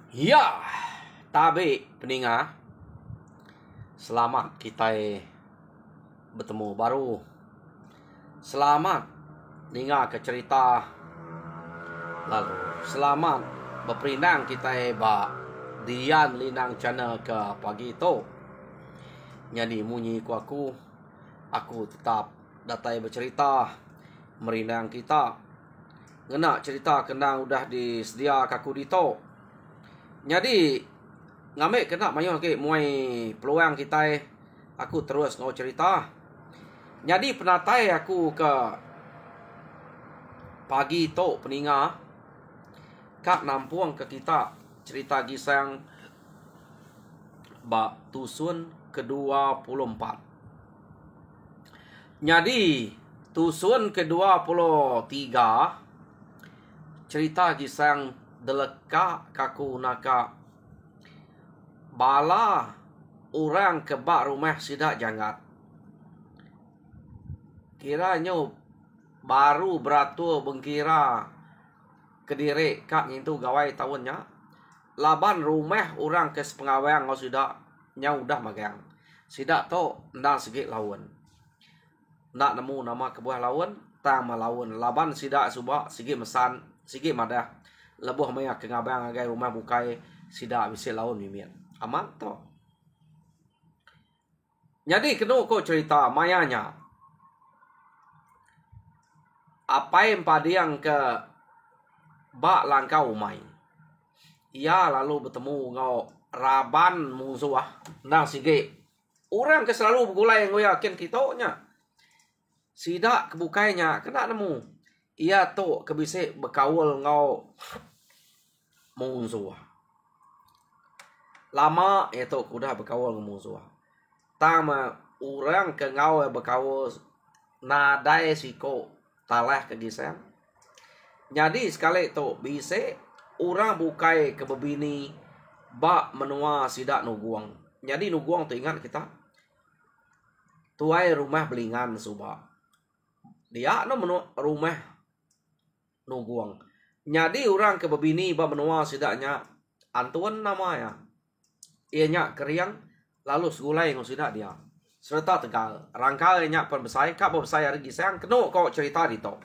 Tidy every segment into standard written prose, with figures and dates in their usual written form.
Ya, tabi peninga. Selamat kita bertemu baru. Selamat dengar ke cerita lalu. Selamat berperindang kita ba Dian Linang channel ke pagi itu. Jadi munyi aku tetap datai bercerita merindang kita. Ngena cerita kenang udah disedia kaku dito. Jadi ngambil kena mayu ke muai peluang kita aku terus ngau cerita. Jadi penatai aku ke pagi to peninga kak nampuang ke kita cerita gisang ba tusun ke-24. Jadi tusun ke-23 cerita gisang deleka kaku naka bala orang kebak rumah sidak jangat. Kiranya baru beratur bengkira kediri kak nyentu gawai tahunnya. Laban rumah orang ke sepengawang ngau sidak nyau dah magang. Sidak to ndak sikit lawan. Ndak nemu nama kebuah lawan, tang malawan. Laban sidak subak sikit mesan, sikit madah. Lebuh maya ke ngabang agai rumah bukai sidak bisi lawan mimian. Aman to. Jadi kena ko cerita mayanya. Apa yang padiang ke bak langkau umai. Ia lalu bertemu ngau raban musuh nang sige. Orang ke selalu bergulai ngau yakin kitanya. Sidak kebukainya kena nemu. Ia tu kebisik berkawal ngau musuh. Lama itu kuda berkawal ngau musuh. Tama orang ke ngau berkawal nadai siko talah ke gisang. Jadi sekali itu bisa orang bukai ke bebini bak menua sidak nuguang. Jadi nuguang tu ingat kita. Tuai rumah belingan subak. Dia no menua rumah nuguang. Jadi orang ke bebini bak menua sidaknya Antuan namanya. Ianya keriang lalu segulai ngau sidak dia. Serta tegal. Rangkal ianya perbesai. Kak perbesai hari gisang. Kena kau cerita dito.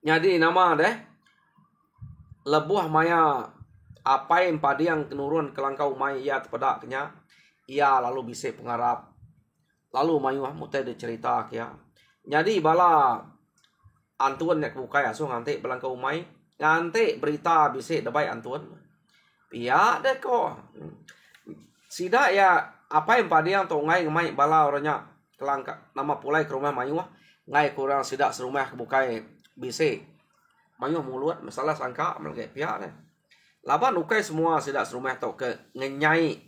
Jadi nama deh. Lebuah maya. Apa yang padiang kenurun kelangkau mai ia terpedak kenya. Ia lalu bisa pengarap. Lalu mayu mutai dia cerita kia. Jadi bala Antuan nak buka ya. So ngantik belangkau mai. Ngantik berita bisa debai Antuan. Pihak deh kok. Sidak ya. Apa yang padiang tu ngai ngemai bala orangnya. Kelangka. Nama pulai ke rumah mayu. Ngai kurang sidak serumah kebukai. Bisa. Mayu mulut. Masalah sangka. Melagak pihak deh. Laban ukai semua sidak serumah tu ke ngenyai.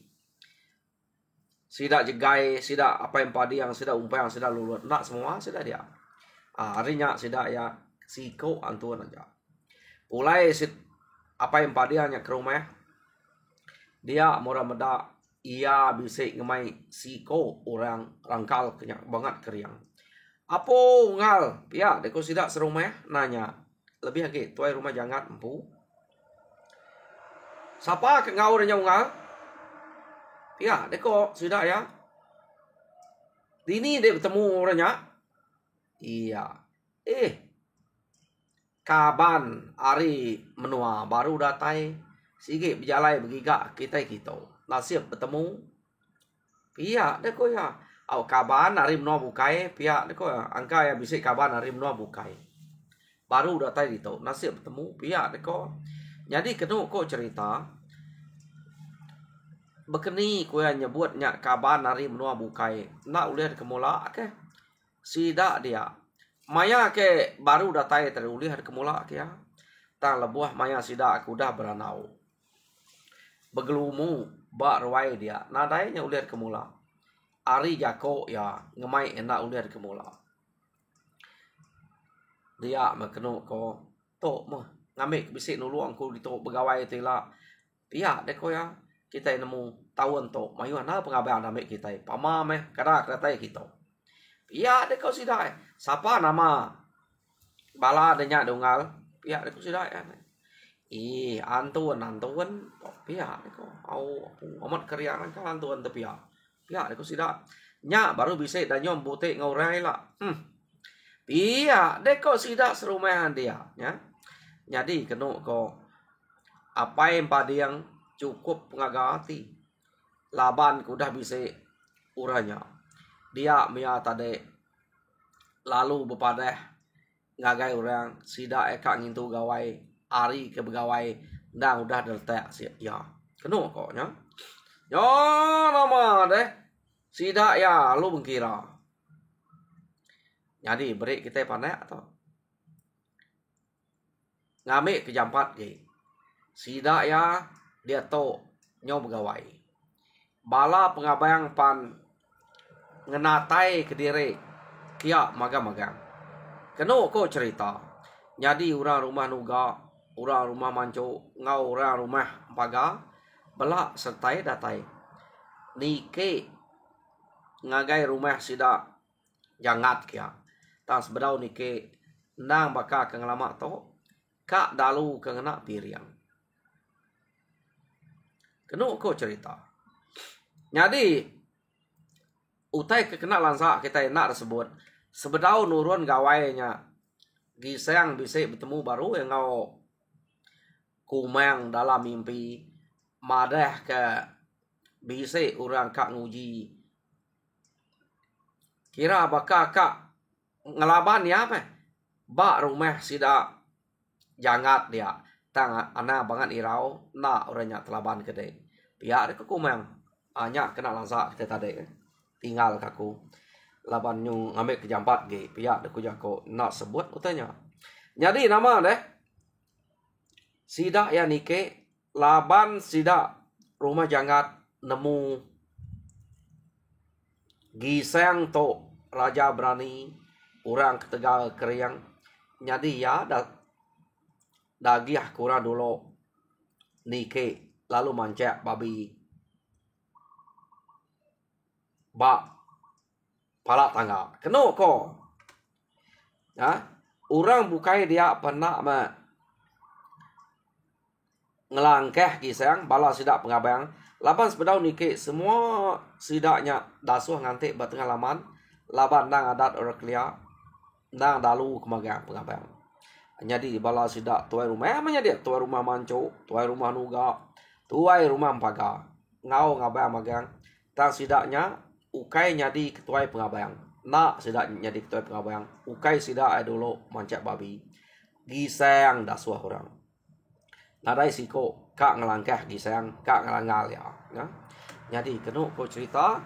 Sidak jegai. Sidak apa yang padiang. Sidak umpai yang sidak lulut. Nak semua sidak dia. Harinya sidak ya. Siko Antuan aja. Pulai apa yang padiangnya ke rumah. Dia murah medak. Ia bisa ngemai siko orang rangkal kenyak banget keriang. Apa ngal? Ya, deko sidak serumah nanya. Lebih lagi, tuai rumah jangat empu. Siapa ke ngau dia ngal? Ya, deko sidak ya. Dini dia bertemu orangnya. Iya. Kaban hari menua baru datai. Sige berjalai bergigak kita. Nasib bertemu. Pihak deko ya. Au kaban hari menua bukai. Pihak deko ya. Angka ya bisa kaban hari menua bukai. Baru datai itu. Nasib bertemu. Pihak deko. Jadi kena kok cerita. Bekeni ko yang nyebutnya kaban hari menua bukai. Nak ulihat kemula ke. Sidak dia. Maya ke baru datai terulihat kemula ke ya. Tang lebuah maya sidak aku dah beranau. Begelumu bak ruai dia. Nadainya ulihat kemula. Ari jako ya ngemai enak ulihat kemula. Dia makenu ko tok mah ngambil bisik nuluang ku dito begawai tela. Pihak deko ya. Kita nemu tahun tok mayu ana pengabang ambil kita. Pama meh kada kratai kita. Pihak deko sidak. Siapa nama bala denya dongal. Pihak deko sidak ya. Antuan pihak ko au amat karyaran ka antuan te pihak ko sida nya baru bisa danyo bote ngaurai lah pihak deko sida serumahan dia ya. Jadi kenu ko apa yang padiang cukup ngagati laban kudah bisa uranya dia mia tade lalu bepadah ngagai orang sida eka ngintu gawai ari ke begawai ndang udah deltek ya kenu kok nya yo nama deh sida ya lu mengkira jadi beri kita pandai atau ngamik ke jampat ge sida ya dia to nyo begawai bala pengabayang pan ngenatai ke diri kia magang-magang kenu ko cerita jadi orang rumah nuga orang rumah manco ngau orang rumah paga belak sertai datai nike ngagai rumah sida jangat kia tas bedau nike nang baka kengelama to kak dalu kengena piriang kenu ko cerita jadi utai kekena lansa kita nak tersebut sebedau nurun gawainya giseng bisa bertemu baru yang ngau kumang dalam mimpi madah ke bisa orang kak nguji kira bakal kak ngelaban ya apa bak rumah sida jangat dia tang anak banget irau nak orangnya telaban kedai pihak dia ke kumang hanya kena langsa kita tadi tinggal kaku laban nyu ngambil ke jampat ge pihak deku jako nak sebut utanya jadi nama deh sida ya nike laban sida rumah jangat nemu giseng to raja berani orang ketegal keriang jadi ya dagiah kurang dulu nike lalu mancak babi bak pala tangga kenu ko ya orang bukai dia pernah ngelangkeh giseng bala sidak pengabayang laban sepedau nike semua sidaknya dasuh ngantik batengah laman laban nang adat orang kelia nang dalu kemagang pengabayang jadi bala sidak tuai rumah namanya dia tuai rumah manco tuai rumah nuga tuai rumah paga ngau ngabayang magang tang sidaknya ukai nyadi ketuai pengabayang nak sidak nyadi ketuai pengabayang ukai sidak dulu mancak babi giseng dasuh orang nadai siko kak ngelangkah giseng kak ngelangal ya jadi kenu ko cerita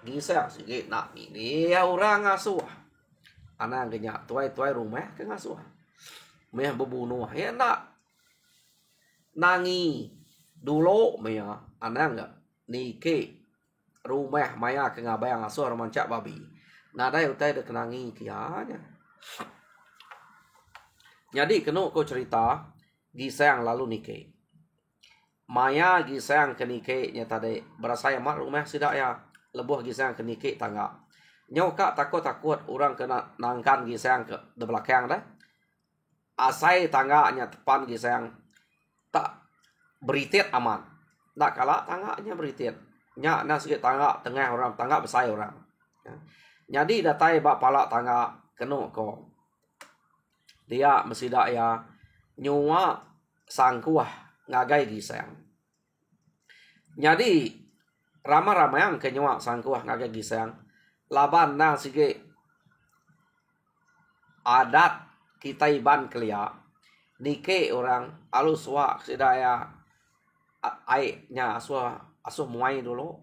giseng sikit nak ini ya orang ngasuh anak genya tuai rumah ke ngasuh meh bebunuh ya nak nangi dulu meh anak enggak nike rumah maya ke ngabayang ngasuh mancak babi nadai utai de kenangi kianya jadi kenu ko cerita giseng lalu nike maya giseng ke nike nya tadi berasa mak rumah sidak ya lebuh giseng ke nike tangga nyoka takut orang kena nangkan giseng ke de belakang dah asai tangganya depan giseng tak beritit aman tak kalah tangganya beritit nya na sikit tangga tengah orang tangga besar orang jadi datai bak palak tangga kenu ko dia mesida ya nyua sangkuah ngagai giseng jadi ramai yang kenyua sangkuah ngagai giseng laban nang sikit adat kita iban kelia nike orang alus wa sidaya aiknya asuh muai dulu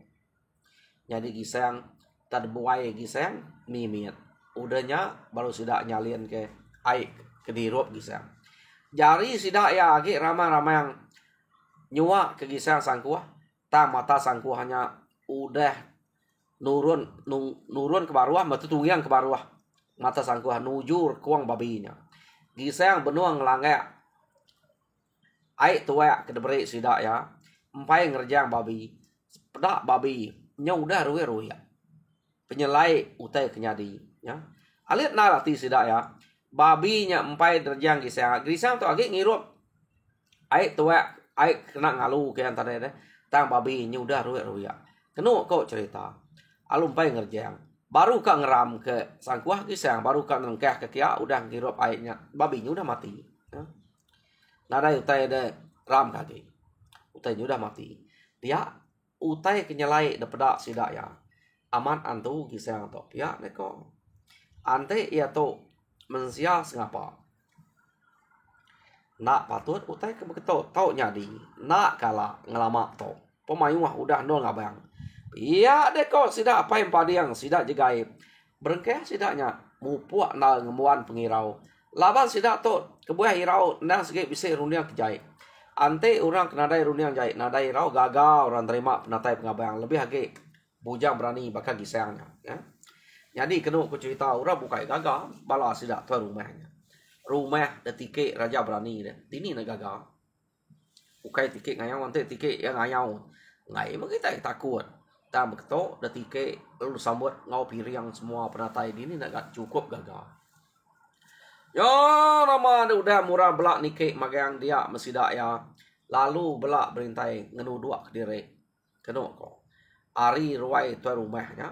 jadi giseng tad buai giseng mimit udahnya baru sidak nyalin ke aik ke dirup giseng jari sidak ya agi ramai yang nyua ke giseng sangkuah tak mata sangkuahnya udah nurun ke bawah mata tunggiang ke bawah mata sangkuah nujur kuang babinya giseng benuang ngelangek aik tua ke deberi sidak ya empai ngerjang babi pedak babi nyaudah ruwe ya penyelai utai kenyadi ya alit narati sidak ya babinya empai derjang giseng tu agi ngirup ai tua ai kena ngalu ke antara deh tang babi nyudah ruya kenu kok cerita alum pai ngerjang baru ka ngeram ke sangkuah kisang baru ka nengkeh ke kia udah ngirup airnya babinya udah mati ya. Nadai utai de ram kaki utainya udah mati dia utai kenyalai dapeda sidak ya aman antu kisang to ya neko ante ya to mensia sengapa nak patut utai ke beketo tau nyadi nak kala ngelama to pemayuah udah nol ngabang iya deko sidak apa yang padiang sidak jegai berengkeh sidaknya mupuak na ngemuan pengirau laban sidak to kebuah hirau nang segi bisa runiang kejai ante orang kenadai runiang jai nadai rau gagal orang terima penatai pengabang lebih hage bujang berani bakal gisangnya ya jadi kena aku cerita orang bukai gagal bala sidak tu rumah detik raja berani deh ini nak gagal bukai tiket ngayau nanti tiket yang ngayau ngai kita takut tak betul detik lalu sambut ngau piring semua penatai ini nak cukup gagal yo nama udah murah belak nikik magang dia mesidak ya lalu belak berintai ngenu dua kediri kena kok ari ruai tu rumahnya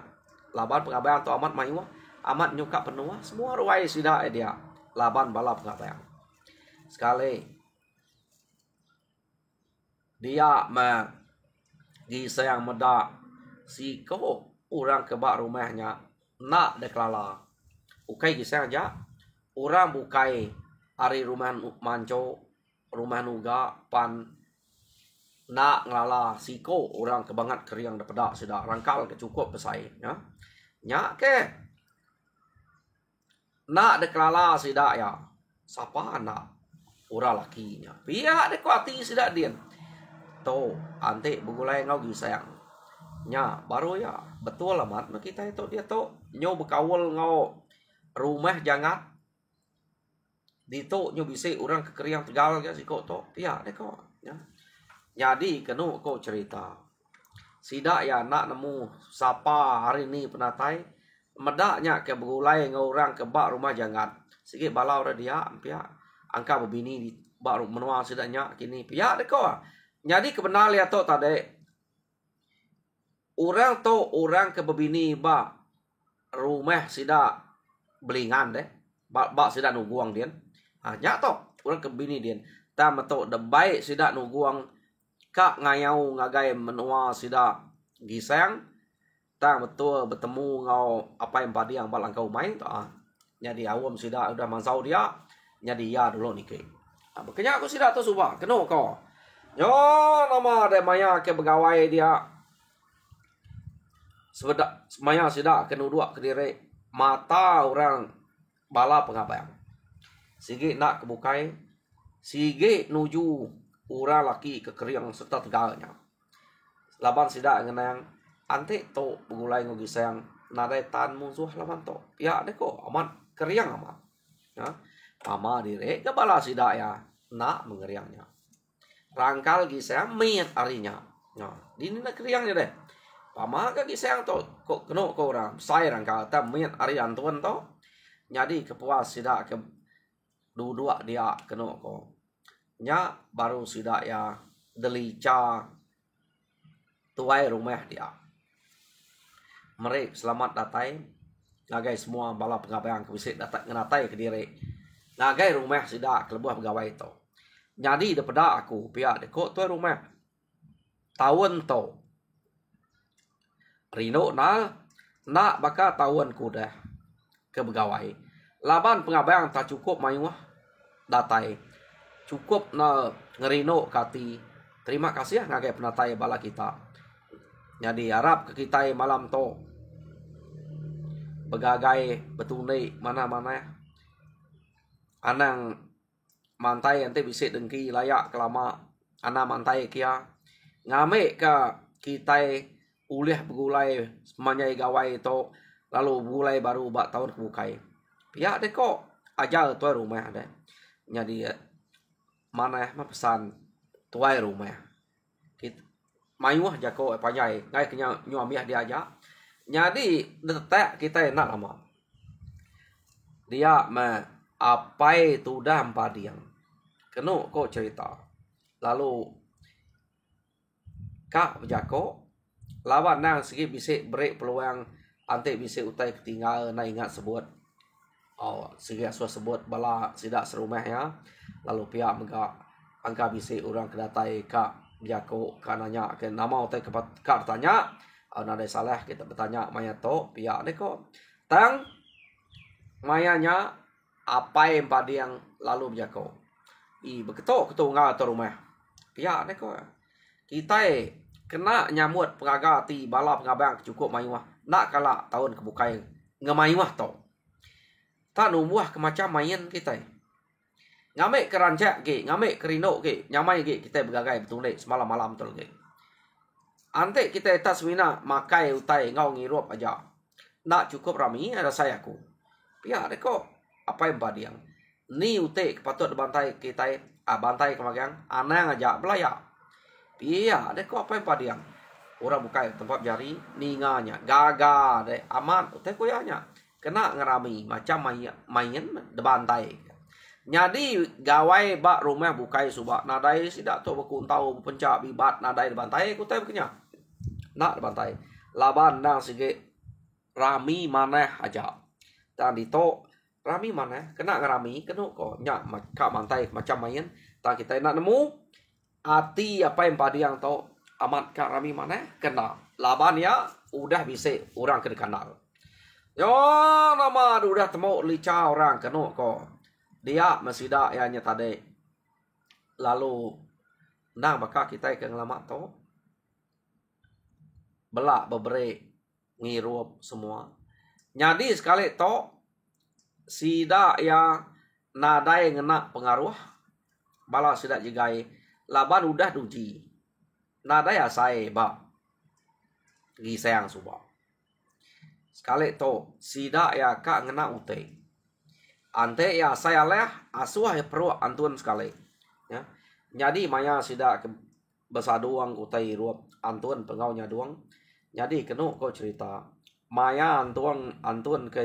laban pengabayan tu amat mayu amat nyuka penuh semua ruai sidak dia laban balap pengabayan sekali dia gisayang medak si kau orang kebak rumahnya nak deklala ukai gisayang aja orang bukai ari rumah manco rumah nuga pan nak ngelala siko orang kebangat keriang dapeda sudah rangkal kecukup pesai ya nyak ke nak deklala sidak ya siapa anak ura lakinya pihak dekwati sidak dia to ante begulai ngau gisayang nya baru ya betul amat nah kita itu dia to nyo bekawul ngau rumah jangan dito nyo bisa orang kekeriang tegal ya siko to pihak deko ya jadi kenu kau cerita sidak ya nak nemu siapa hari ini penatai medaknya ke begulai ngorang ke bak rumah jangan sikit balau dah dia pihak angka berbini di bak menua sidaknya kini pihak deko jadi kebenar lihat tu tadi orang tu orang ke berbini bak rumah sidak belingan deh bak sidak nuguang dia nya tu orang ke bini dia tam tu de baik sidak nuguang kak ngayau ngagai menua sidak gisang tang betul bertemu ngau apa yang padi yang balang kau main tak jadi awam sidak udah mansau dia jadi ya dulu nike makanya aku sidak tu subah kena kau yo nama ada maya ke pegawai dia sebedak maya sidak kena dua kediri mata orang bala pengabayang sige nak kebukai sige nuju orang laki kekeriang serta tegalnya laban sidak ngenang ante to pengulai ngogi sayang nadai tan musuh laman to ya deko aman keriang aman ya pama dire ke bala sidak ya nak mengeriangnya rangkal gisayang miat arinya ya dini nak keriangnya deh pama ke gisayang to kok keno ko orang saya rangkal ta miat ari antuan to jadi kepuas sidak ke dua dia keno ko nya baru sidak ya delica tuai rumah dia mereka selamat datai ngagai semua bala pengabaian kewisik datai ngenatai ke diri ngagai rumah sidak kelebuah pegawai itu jadi daripada aku pihak deko tuai rumah tahun to rino nak baka tahun kudah ke pegawai laban pengabaian tak cukup mayuah datai cukup na ngerino kati terima kasih ngagai penatai bala kita jadi harap ke kita malam to begagai betulai mana-mana anang mantai ente bisa dengki layak kelama ana mantai kia ngame ke kita ulih begulai semanyai gawai to lalu bulai baru bak tahun kebukai pihak deko aja tuai rumah ada jadi mana pesan tuai rumah kita mayuah jako panyai ngai kenya nyuamiah dia aja jadi detek kita enak lama dia apai tu dah empadiang kenu kok cerita lalu kak berjako lawan nang segi bisik break peluang ante bisik utai ketinggal na ingat sebut segi asua sebut bala sidak serumah ya lalu pihak megak angka bisik orang kedatai kak berjako kananya ke nama utai kak bertanya nada salah kita bertanya maya to pihak deko tang mayanya apa yang padi yang lalu berjako beketok ketua ngah rumah pihak deko kita kena nyamut pengaga ti bala pengabang cukup mayuah nak kala tahun kebukai ngemayuah to tak numuah ke macam main kita ngamek kerancak ke ngamek kerino ke nyamai ke kita bergagai betul dek semalam malam betul ke ante kita tas mina makai utai ngau ngirup aja nak cukup rami ada saya ku pihak deko apa yang badiang ni utai kepatut bantai kita bantai kemagang anang aja belayak iya, dek kok apa yang padiang? Orang buka tempat jari, ninganya, gaga, dek aman, teh koyanya, kena ngerami macam main debantai. Jadi gawai bak rumah bukai subak nadai sidak tu berkuntau pencak bibat nadai debantai, kutai bekenya, nak debantai. Laban nang sige rami maneh aja, dan dito rami maneh, kena ngerami, kena kok nyak kak mantai macam main, tak kita nak nemu. Ati apa yang padiang tau amat kak rami mana kena laban ya udah bisa orang kena kenal yo nama udah temu lica orang kena kok dia masih dak ya nya tadi lalu nang bakal kita ke ngelama tau belak bebre ngirup semua jadi sekali tau sida ya nadai ngena pengaruh bala sida jigai laban udah duji nada ya saya ba gisayang suba sekali to sida ya kak ngena ute ante ya saya leh asuah ya perlu antun sekali ya jadi maya sida ke besaduang utai ruap antun pengaunya duang jadi kenu kau cerita maya antun ke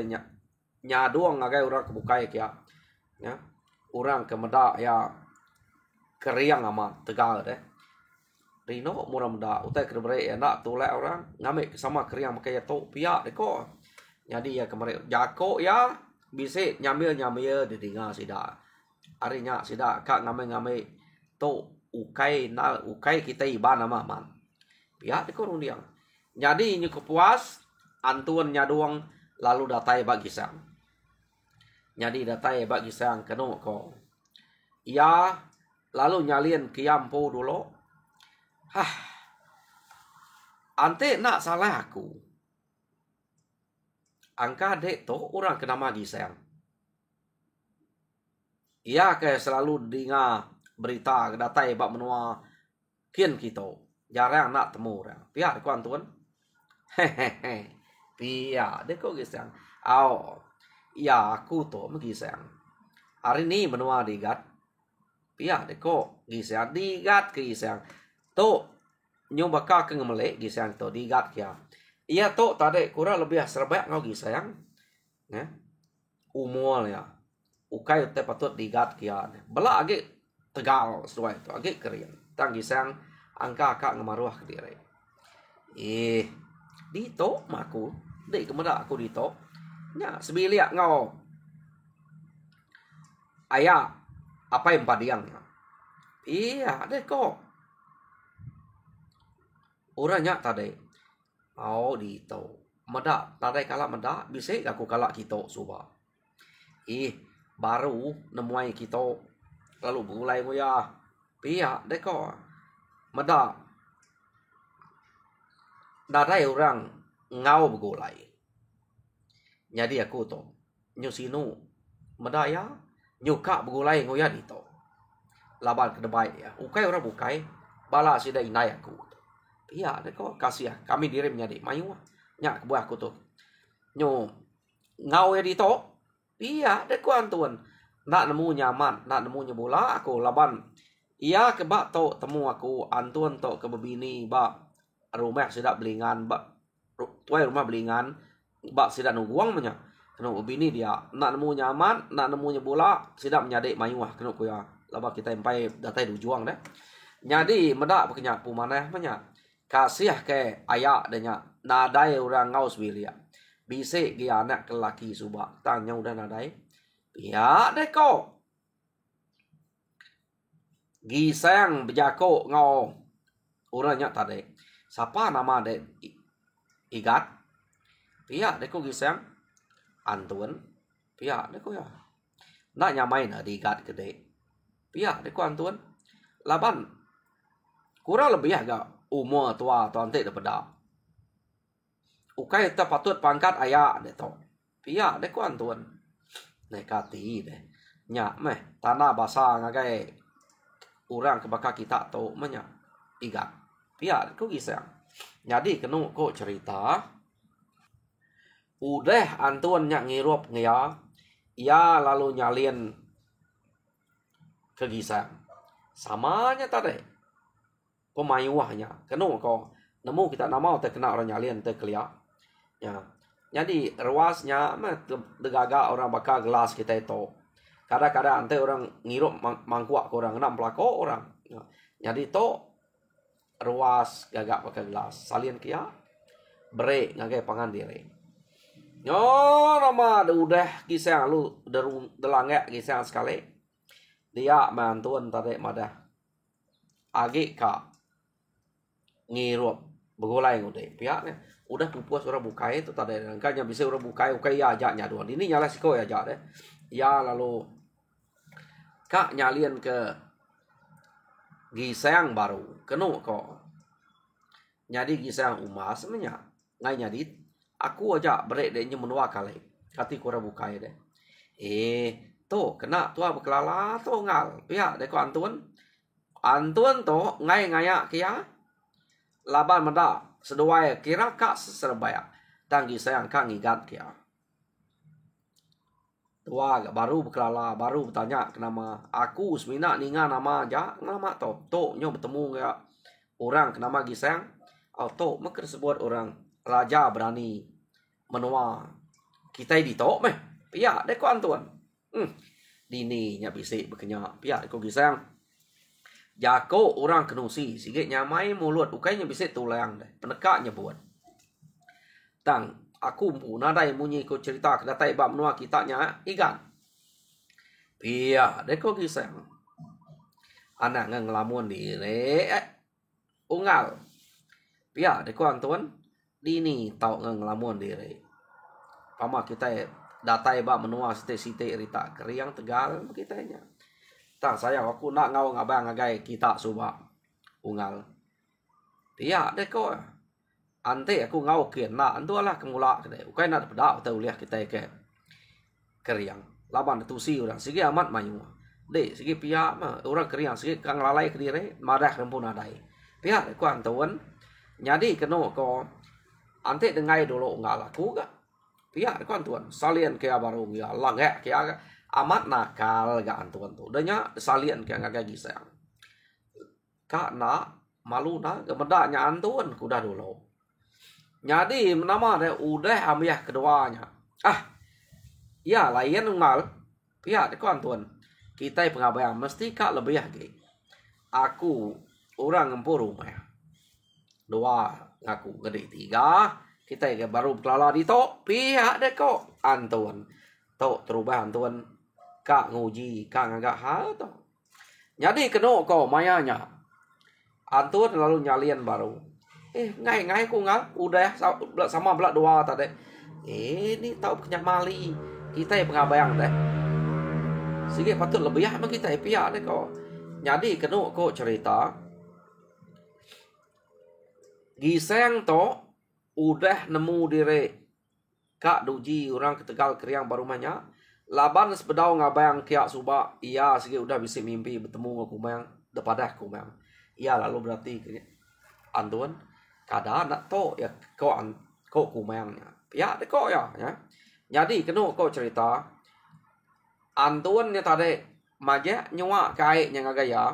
nyaduang agai orang kebukai ya orang kemedak ya keriang amat tegal deh Rino murah muda utai kerbere enak tolak orang ngambil sama keriang pakai to pihak deko jadi ya kemarin jako ya bisa nyamil di tinggal sida harinya sida kak ngambil to ukai kita iban nama man pihak deko rundiang jadi ini kepuas antun nyaduang lalu datai bagi sang jadi datai bagi sang kenu ko ya lalu nyalin kiampo dulu. Ante nak salah aku. Angka dek to orang kena magi sayang. Ia ke selalu dengar berita datai bak menua kian kita. Jarang nak temu orang. Pihak ku antun. Hehehe. Pihak dek kok sayang. Ya aku to magi sayang. Hari ni menua digat. Pihak deko gisang digat ke gisang to nyoba ka ke ngemele gisang to digat kia iya to tade kurang lebih serbak ngau gisang ya umur ya ukai te patut digat kia bela age tegal sesuai to age kering tang gisang angka kak ngemaruah ke dire dito maku dek kemeda aku dito nya sebiliak ngau ayah apa yang padiang iya deh kok orangnya tadi dito meda tadi kalak meda bisa aku kalak kita suba baru nemuai kita lalu mulai ya iya deh kok meda nadai orang ngau begulai jadi aku to nyusinu meda ya nyuka begulai ngoyan itu laban ke debai ya ukai orang bukai bala sida inai aku iya deh kok kasih ya kami dirim nyadi mayu nyak buah aku tuh nyo ngau ya dito iya deh kok antun nak nemu nyaman nak nemu nyebola aku laban iya ke bak to temu aku antun to ke bebini bak rumah sida belingan bak tuai rumah belingan bak sida nungguang banyak kena bini dia nak nemu nyaman nak nemu bola sidak menyadek mayuah kena kuya laba kita empai datai dujuang dah Jadi medak bekenya pumaneh banyak. Kasih ke ayak denya nadai orang ngaus bilia. Bise gi anak kelaki subak tanya udah nadai. Ya deh kok. Gisang bejako ngau uranya tade. Siapa nama de igat? Pihak deko gisang Antun. Pihak deko ya. Nak nyamain di igat gede. Pihak deko Antun. Laban kurang lebih agak umur tua tuante daripada. Ukai ta patut pangkat ayak de to. Pihak deko Antun. Nekati deh. Nyak meh tanah basah ngagai orang kebaka kita to menya igat. Pihak deko gisang. Jadi kenu ko cerita udah Antun nyak ngirup ngya, ia lalu nyalin ke gisang. Samanya tadi pemayuahnya. Kenu ko nemu kita nama te kena orang nyalin te kelia. Ya. Jadi ruasnya degaga orang bakal gelas kita itu. Kadang-kadang ante orang ngirup mangkuak ke orang enam pelako orang. Ya. Jadi to ruas gagak pakai gelas. Salin kia break ngagai pangan diri. Yo nama udah kisah lu delangek kisah sekali. Dia mantuan tadi madah. Agi ka ngirup begolai ngode pihaknya udah pupus orang bukai itu tadi angkanya bisa orang bukai ya ajaknya doang. Ini nyala siko ya ajak deh. Ya lalu kak nyalin ke gisang baru kenu kok. Jadi gisang umas sebenarnya ngai nyadit aku aja berek deh menua kali kati kurang bukai deh. Tuh kena tua bekelala tuh ngal pihak deh ko Antun to ngai ngaya kia laban meda seduai kira kak serbaya tanggi sayang kak ngigat kia. Tua baru bekelala baru bertanya kenapa aku semina ninga nama aja nama to nyo bertemu ya orang kenapa gisang to maka sebut orang raja berani menua kita di to meh pihak deko Antun. Dini nya bisik bekenya pihak deko gisang. Jako orang kenusi sige nyamai mulut ukainya bisa tulang deh penekaknya buat tang aku pun nadai munyi ko cerita kedatai bab menua kitanya ikan pia deko gisang anak ngelamun diri ungal pia deko Antun dini tau ngelamun diri pama kita datai bab menua site-site rita keriang Tegal kitanya. Tak sayang aku nak ngau ngabang ngagai kita suba ungal. Dia deko ante aku ngau kian nak antu lah kemula kede. Ukai nak pedak tau liah kita ke keriang. Laban tusi orang sigi amat mayu. De sigi pihak mah orang keriang sigi kang lalai ke diri madah rempun adai. Pihak deko Antun nyadi keno ko ante dengai dulu ungal aku ga. Pihak deko Antun salien ke baru ya langek ke amat nakal ga Antun tuh. Danya salien kayak ngagak gisang. Kak nak malu nak gemedaknya Antun kuda dulu. Jadi nama deh udah ambiah keduanya. Ya lain ungal. Pihak deko Antun. Kita pengabayang mesti kak lebih lagi. Aku orang ngempur rumah. Dua ngaku gede tiga. Kita baru kelala di to. Pihak deko Antun. To terubah Antun. Kak nguji, kak ngagak hal to. Jadi keno ko mayanya. Antun lalu nyalian baru. Ngai ku ngal udah sama belak dua tadi. Ini tahu kenyak mali. Kita yang pengabayang deh. Sige patut lebih ya kita pihak deh ko. Jadi keno ko cerita. Gisang to udah nemu diri. Kak duji orang ke Tegal keriang baru banyak. Laban sepedau ngabayang kia suba ia segi udah bisa mimpi bertemu kumang depadah kumang. Ia lalu berarti Antun kada nak to ya ko kumangnya. Ya deko ya. Jadi keno ko cerita Antun nya tadi maja nyawa kai nya ngagaya.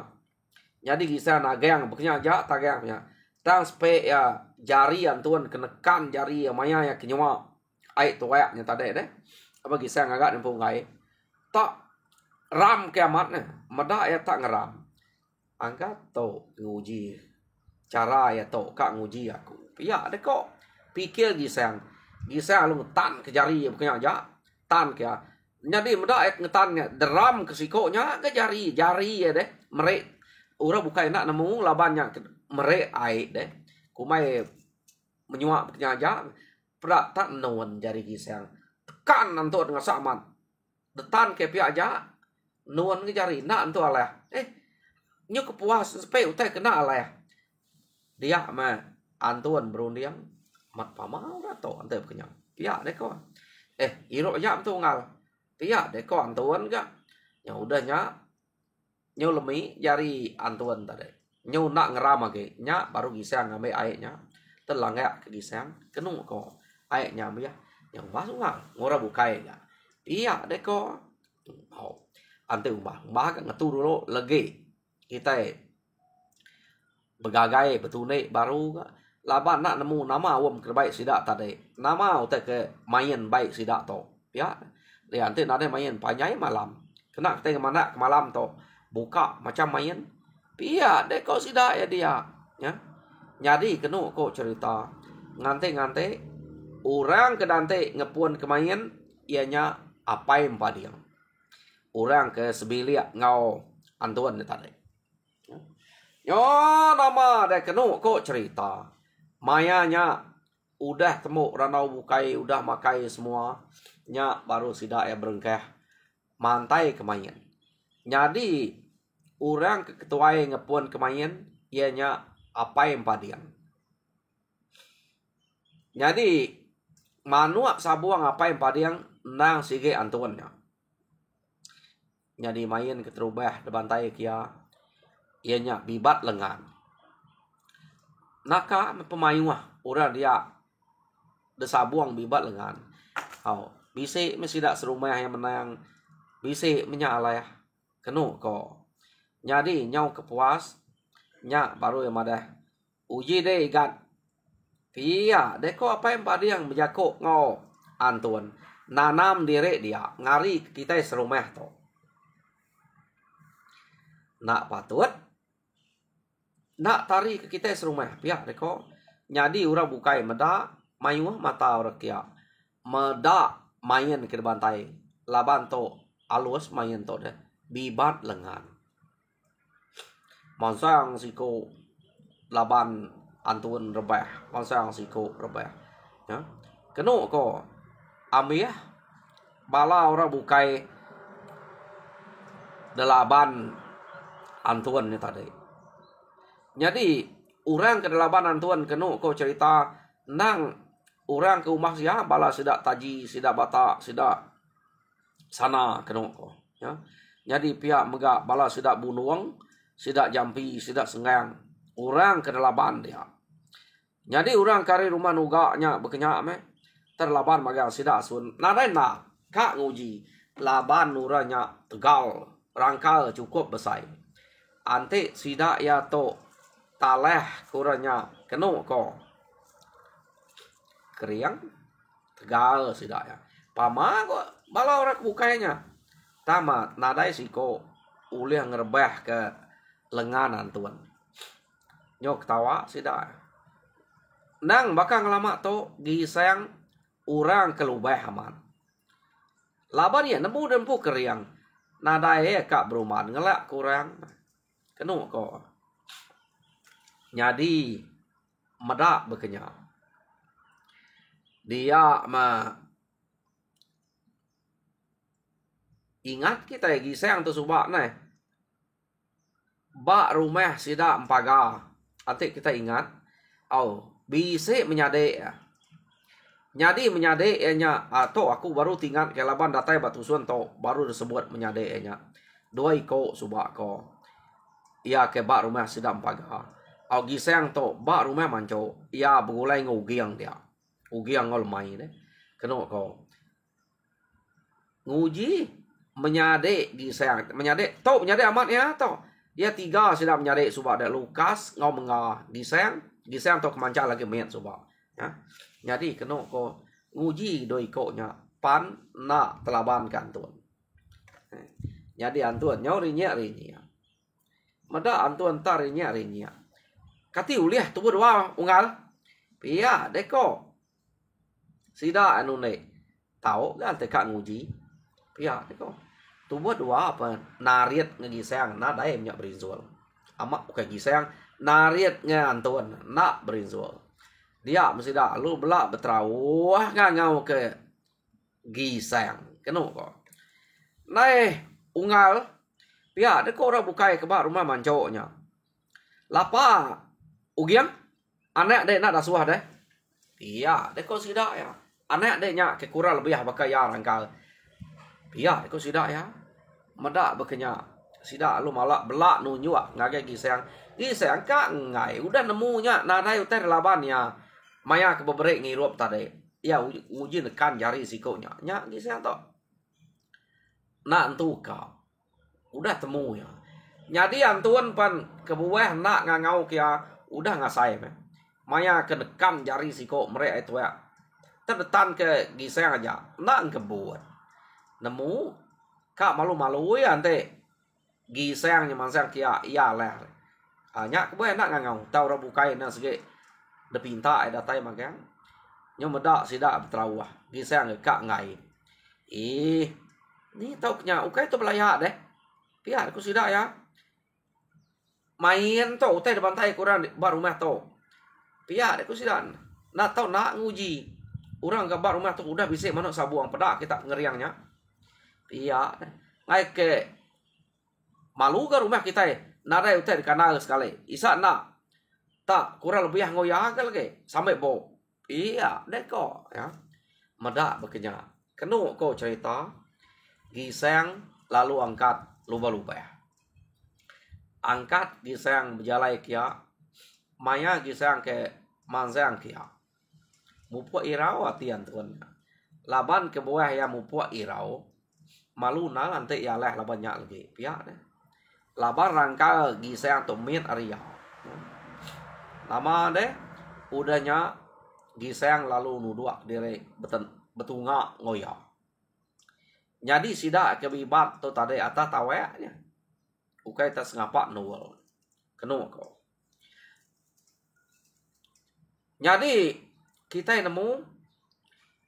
Jadi kisah nagang beknya aja tagangnya. Tang spe ya jari Antun kenekan jari ya maya ya kenyawa. Ai tuak nya tadi deh. Apa kisah ngagak nempung ngai tak ram kiamatnya meda ya tak ngeram angkat to nguji cara ya to kak nguji aku pia deh kok pikir gisang lu ngetan ke jari bukannya aja tan ke jadi muda ngetannya deram ke sikonya ke jari ya deh merek orang bukan enak nemu labannya merek ai deh kumai menyuap bukannya aja prak tak non jari gisang tekan nanti dengan saman detan ke pia aja nuan ke jari nak antu alah nyu kepuas sampai utai kena alah dia mah antuan berundiang mat pamau rato ante kenyang pia deh kok iro ya betul ngal pia deh kok antuan ga ya udahnya nyu lemi jari antuan tadi nyu nak ngeram lagi nya baru gisang ngambil airnya telang ya ke gisang kenung kok airnya ya yang basu ngal ngora bukai ya pia deh kok ante umbah kan ngetu dulu lagi kita begagai betune baru laban nak nemu nama awam kerbaik sidak tadi nama utek ke main baik sidak to ya dia nanti nade main panjai malam kena kita kemana ke malam to buka macam main pia deh kau sidak ya dia ya jadi kenu kok cerita ngante orang ke dante ngepuan kemain ianya apa yang padiang orang ke sebilia ngau antuan tadi yo nama deh kenu kok cerita mayanya udah temu ranau bukai udah makai semua nya baru sidak ya berengkeh mantai kemain jadi orang ke ketuai ngepuan kemain ianya apa yang padiang jadi manuak sabuang apa yang padiang nang sige antuannya jadi main keterubah debantai kia ianya bibat lengan naka pemayuah orang dia desabuang bibat lengan bisa tidak serumah yang menang bisa menyalai kenu kok jadi nyau kepuas nya baru yang madah uji deh ikan pia deko apa yang pada yang menjakok ngau antuan nanam diri dia ngari kita serumah to nak patut nak tari ke kita serumah pihak deko jadi orang bukai meda mayuah mata orang kia meda main ke bantai laban to alus main to deh bibat lengan mansang siko laban antun rebah mansang siko rebah ya kenu ko ambiah bala orang bukai delaban antuan ni tadi jadi orang ke delapan antuan kenu kau cerita nang orang ke rumah sia bala sidak taji sidak bata sidak sana kenu ko ya jadi pihak megak bala sidak bunuang sidak jampi sidak senggang orang ke delapan dia jadi orang kari rumah nugaknya bekenyak me terlaban magang sidak sun nadai nak kak nguji laban nuranya tegal rangkal cukup besar ante sidak ya to taleh kurangnya kenu ko keriang tegal sidak ya pama kok bala orang bukanya tamat nadai siko ulih ngerebah ke lenganan tuan nyok tawa sidak nang bakal ngelama to gisang orang kelubah aman laban ya nempu keriang nadai kak beruman ngelak kurang kenu ko jadi medak bekenyak dia ingat kita gisang tu subak nah bak rumah sidak empaga nanti kita ingat bisa menyadek jadi menyadek nya atau aku baru tinggal ke laban datai batu suan to baru disebut menyadek nya dua iko subak ko ia ke bak rumah sidak empaga gisang to bak rumah manco ia begulai ngugiang dia ugiang ngol mai deh keno ko nguji menyadek gisang menyadek to menyadek amat ya to dia tiga sudah menyadek subak dak Lukas ngau menga gisang to kemanca lagi met subak ya jadi keno ko nguji doi ko nya pan nak telaban kan tuan jadi antuan nyau rinya Mada antuan tarinya. Kati uliah tu berdua ungal. Pia deko. Sida anu ne. Tahu kan teka nguji. Pia deko. Tu berdua apa nariat ngegisang na dai minyak berinzol. Amak bukan gisang nariat ngantuan nak berinzol. Dia mesti dah lu belak beterawah ngau ke gisang. Kenu ko. Nai ungal. Pia deko ora bukai ke bak rumah mancoknya. Lapa ugiang anak dek nak dah suah deh. Pia deko sida ya. Anak dek nya ke kurang lebih bakai ya rangkal. Pia deko sida ya. Mada bekenya sida lu malak belak nunjuk ngage gisang. Gisang ka ngai udah nemunya nadai utai labannya. Maya ke beberek ngirup tadi. Ya uji nekan jari sikonya. Nya gisang to. Nak entu ka. Udah temu ya. Jadi antuan pan kebuah nak ngangau kia udah ngasai me. Maya ke nekan jari siko mereka itu ya. Terdetan ke gisang aja. Nak kebuat. Nemu kak malu-malu ya ante. Gisang nyaman kia iya leh. Nyak kebuah nak ngangau. Tau rabukai na sege depinta ada tai magang. Nyomedak sidak betrawah. Gisang kak ngai. Ni tau kenya ukai tu belayak deh. Pia aku sidak ya. Main tu utai depan tai kurang bar rumah tu. Pia aku sidak. Nak tahu nak nguji. Orang ke bar rumah tu udah bisa manuk sabuang pedak kita ngeriangnya. Pia ngai ke malu ke rumah kita nadai utai kanal sekali. Isa nak tak kurang lebih ngoyak ke sampai bo. Iya deko ya. Medak bekenya. Kenu ko cerita gisang lalu angkat luba-luba. Angkat gisang berjalai kia. Maya gisang ke manzang kia. Mupuak irau atian tuan. Laban ke bawah ya mupuak irau. Malu na nanti ya leh laban nyak lagi. Pihak deh. Laban rangka gisang tumit Arya. Lama deh. Udahnya gisang lalu nuduak diri betunga ngoyak. Jadi sidak kebibat tu tadi atas taweknya. Ukai tas ngapak nuwal. Kenu ko. Jadi kita nemu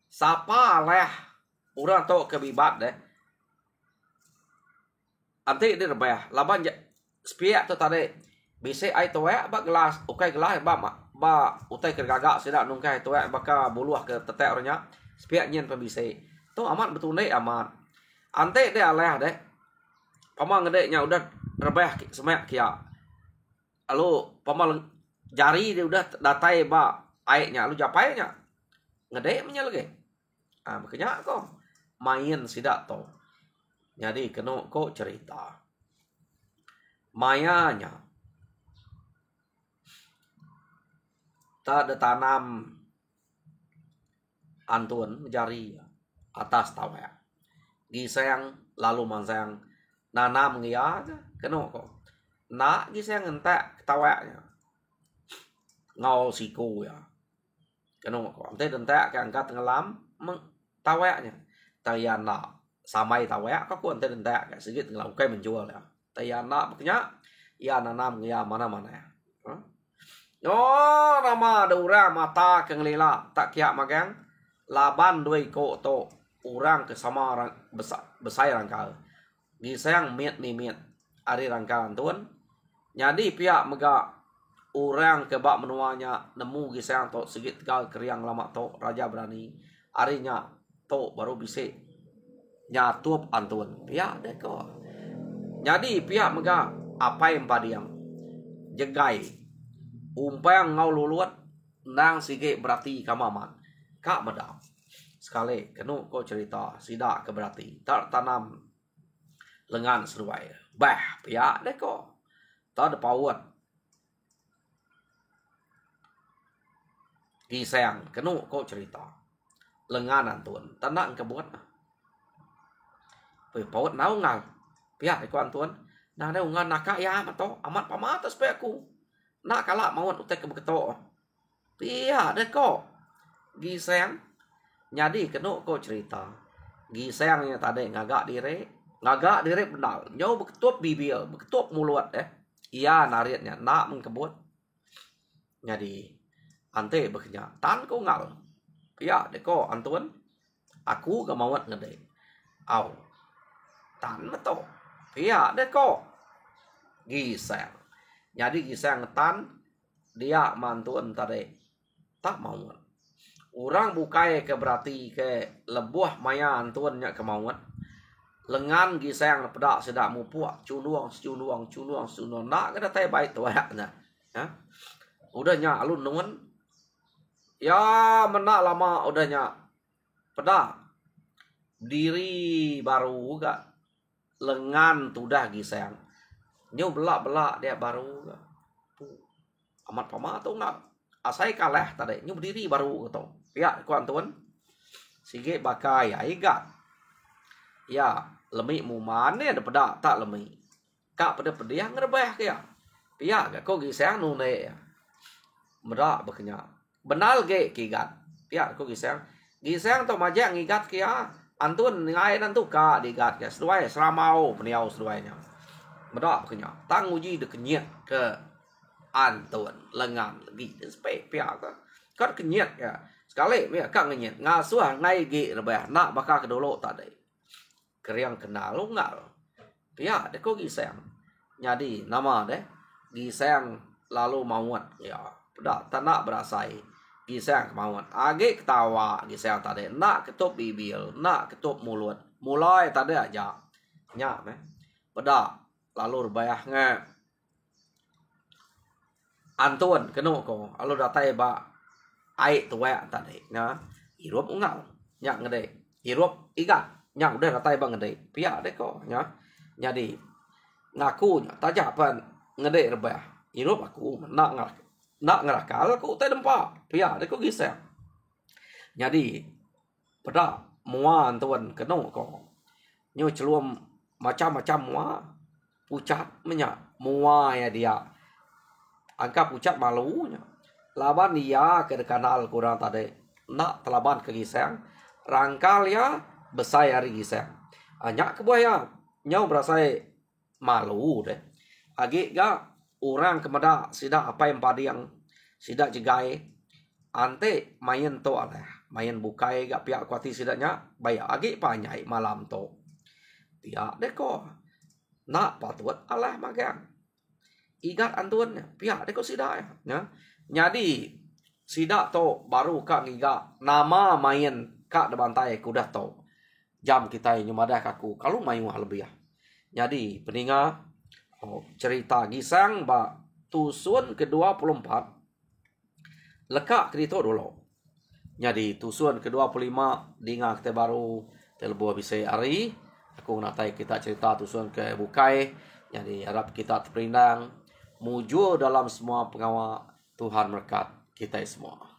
sapa leh orang tu kebibat deh. Anti dia rebah. Laban spiak tu tadi. Bisa ai tawek bak gelas. Ukai gelas ba utai kergagak sidak nungkai tawek baka buluah ke tetek orangnya. Spiak nyen pembisai. Tu amat betul nih amat. Ante dia aleh deh. Pama ngedeknya udah rebah semak kia. Lalu pama jari dia udah datai ba airnya lu japainya. Ngedek menyel lagi. Makanya kok main sidak to. Jadi kena kok cerita. Mayanya tak ada tanam antun jari atas tawek. Gisang lalu mansang nanam ngia kena kok. Nak gisang entek taweknya. Ngau siku ya. Kena kok. Ante entek ke angkat ngelam taweknya. Tayana samai tawek kok ante entek ke sedikit ngelau kai menjual ya. Tayana makanya ya nanam ngia mana-mana ya. Oh, nama ada orang mata kengelila tak kiak magang laban dua ko to orang ke sama orang besar rangkal. Gisang miet ari rangkalan tuan. Jadi pihak mega orang ke bak menuanya nemu gisang to segit gal kriang lama to raja berani. Arinya to baru bisa nyatup antun. Pihak deko. Jadi pihak mega apa yang padiam jegai. Umpang ngau luluat nang sige berarti kamaman. Kak medam. Sekali kenu kau cerita sidak ke berarti. Tak tanam lengan seruai. Bah, pihak deh kok. Tak ada pawat. Gisang kenu kau cerita. Lenganan tuan. Tandak kebuat. Pawat nau ngal. Pihak deh kau antuan. Nah ada ungan nakak ya amat to. Amat pamata supaya aku. Nak kalak mawon utek ke beketo. Pihak deh kok. Gisang. Jadi kena kok cerita. Gisang yang tadi ngagak diri. Ngagak diri benar. Jauh beketup bibir. Beketup mulut Ia naritnya nak mengkebut. Jadi ante bekerja tan ko ngal. Pia deko antun aku gamawat ngede. Au tan meto. Pia deko gisang. Jadi gisang tan dia mantun tadi tak mau. Orang bukai ke berarti ke lebuah maya antuannya kemauan. Lengan gisang pedak sedak mupuak cunuang nak kena tai baik tu ayaknya. Ya. Udahnya alun nungan. Ya menak lama udahnya pedak. Diri baru juga. Lengan tu dah gisang. Nyu belak dia baru juga. Amat pama tu nak asai kalah tadi. Nyu berdiri baru gitu. Ya, kuan tuan. Sige bakai ya igat. Ya, lemi mu mane ada pedak tak lemi. Kak pada pediah ngerebah ke ya. Pia gak kau gisang nu ne ya. Medak bekenya. Benal ge kigat. Pia kau gisang. Gisang tu majak ngigat ke ya. Antun ngai nantu ka digat ke. Seduai seramau peniau seduainya. Medak bekenya. Tang uji de kenyet ke antun lengan lagi spek pia ka. Kat kenyet ya. Sekali ya kak ngenyet ngasuh ngai gi rebah nak bakal kedolo tadi. Keriang kenal lu ngal. Pia de ko gisang. Jadi nama deh gisang lalu mauat ya. Pedak tanak berasai gisang kemauan. Age ketawa gisang tadi nak ketup bibir, nak ketup mulut. Mulai tadi aja. Nyak meh. Pedak lalu rebayah nge. Antun kenu ko lalu datai ba ai tua tadi na hirup ungal nyak ngede hirup iga nyak udah ratai bang ngede pia deh kok nya jadi ngaku nya tajapan ngede rebah hirup aku nak ngerakal aku teh dempa pia deh kok gisang jadi pada muan tuan kenu kok nyu celum macam-macam mua pucat menyak mua ya dia angka pucat malunya laban dia ke kanal kurang tadi nak telaban ke gisang rangkal ya besar hari gisang hanya kebuaya nyau berasa malu deh agi ga orang kemada sidak apa yang padi yang sidak jegai ante main to ada main bukai ga pihak kuati sidaknya bayar agi panyai malam to pihak deko nak patut alah magang igat antuannya pihak deko sidak ya. Jadi sidak to baru kak ngiga nama main kak debantai kudah to jam kita nyumadah kaku kalau main wah lebih ya. Jadi peninga cerita gisang ba tusun ke-24 lekak krito dulu. Jadi tusun ke-25 dinga kita baru telbuah bisa hari aku natai kita cerita tusun ke bukai. Jadi harap kita terperindang mujur dalam semua pengawal Tuhan berkat kita semua.